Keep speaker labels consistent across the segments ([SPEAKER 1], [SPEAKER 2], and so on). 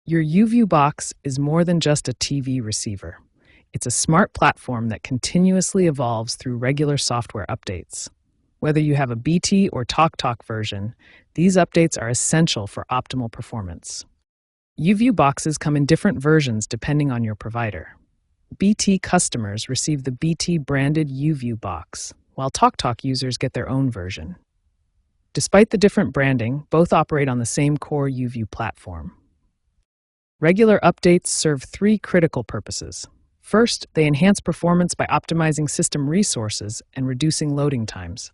[SPEAKER 1] Your UView box is more than just a TV receiver. It's a smart platform that continuously evolves through regular software updates. Whether you have a BT or TalkTalk version, these updates are essential for optimal performance. UView boxes come in different versions depending on your provider. BT customers receive the BT branded UView box, while TalkTalk users get their own version. Despite the different branding, both operate on the same core UView platform. Regular updates serve three critical purposes. First, they enhance performance by optimizing system resources and reducing loading times.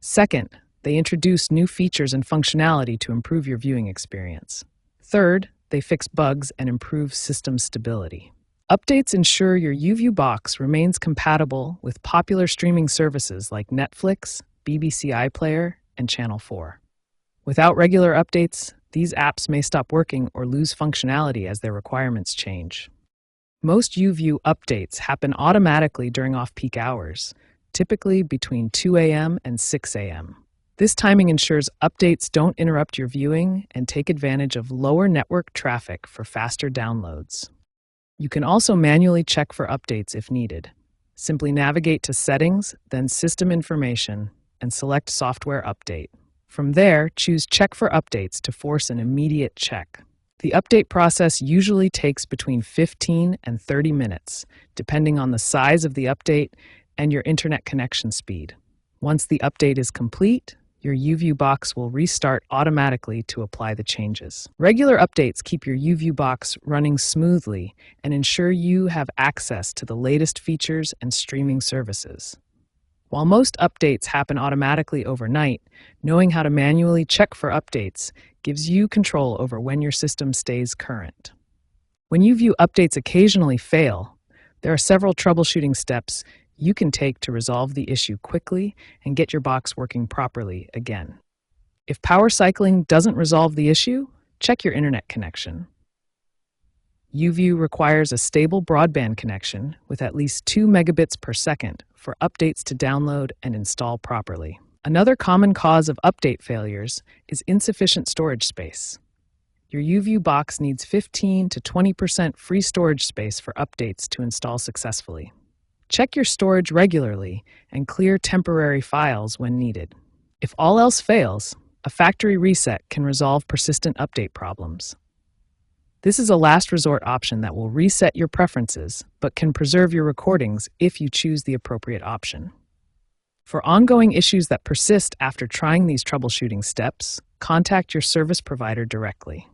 [SPEAKER 1] Second, they introduce new features and functionality to improve your viewing experience. Third, they fix bugs and improve system stability. Updates ensure your UView box remains compatible with popular streaming services like Netflix, BBC iPlayer, and Channel 4. Without regular updates, these apps may stop working or lose functionality as their requirements change. Most UView updates happen automatically during off-peak hours, typically between 2 a.m. and 6 a.m. This timing ensures updates don't interrupt your viewing and take advantage of lower network traffic for faster downloads. You can also manually check for updates if needed. Simply navigate to Settings, then System Information, and select Software Update. From there, choose Check for Updates to force an immediate check. The update process usually takes between 15 and 30 minutes, depending on the size of the update and your internet connection speed. Once the update is complete, your UView box will restart automatically to apply the changes. Regular updates keep your UView box running smoothly and ensure you have access to the latest features and streaming services. While most updates happen automatically overnight, knowing how to manually check for updates gives you control over when your system stays current. When UView updates occasionally fail, there are several troubleshooting steps you can take to resolve the issue quickly and get your box working properly again. If power cycling doesn't resolve the issue, check your internet connection. UView requires a stable broadband connection with at least 2 megabits per second for updates to download and install properly. Another common cause of update failures is insufficient storage space. Your UView box needs 15 to 20% free storage space for updates to install successfully. Check your storage regularly and clear temporary files when needed. If all else fails, a factory reset can resolve persistent update problems. This is a last resort option that will reset your preferences, but can preserve your recordings if you choose the appropriate option. For ongoing issues that persist after trying these troubleshooting steps, contact your service provider directly.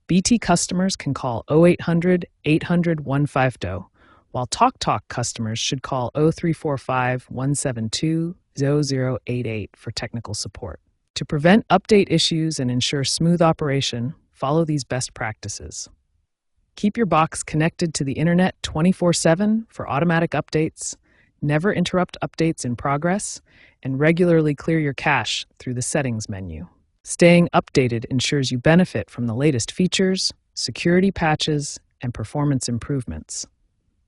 [SPEAKER 1] BT customers can call 0800 800 150, while TalkTalk customers should call 0345 172 0088 for technical support. To prevent update issues and ensure smooth operation, follow these best practices. Keep your box connected to the internet 24/7 for automatic updates, never interrupt updates in progress, and regularly clear your cache through the Settings menu. Staying updated ensures you benefit from the latest features, security patches, and performance improvements.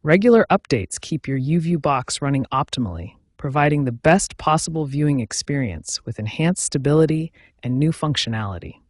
[SPEAKER 1] Regular updates keep your UView box running optimally, providing the best possible viewing experience with enhanced stability and new functionality.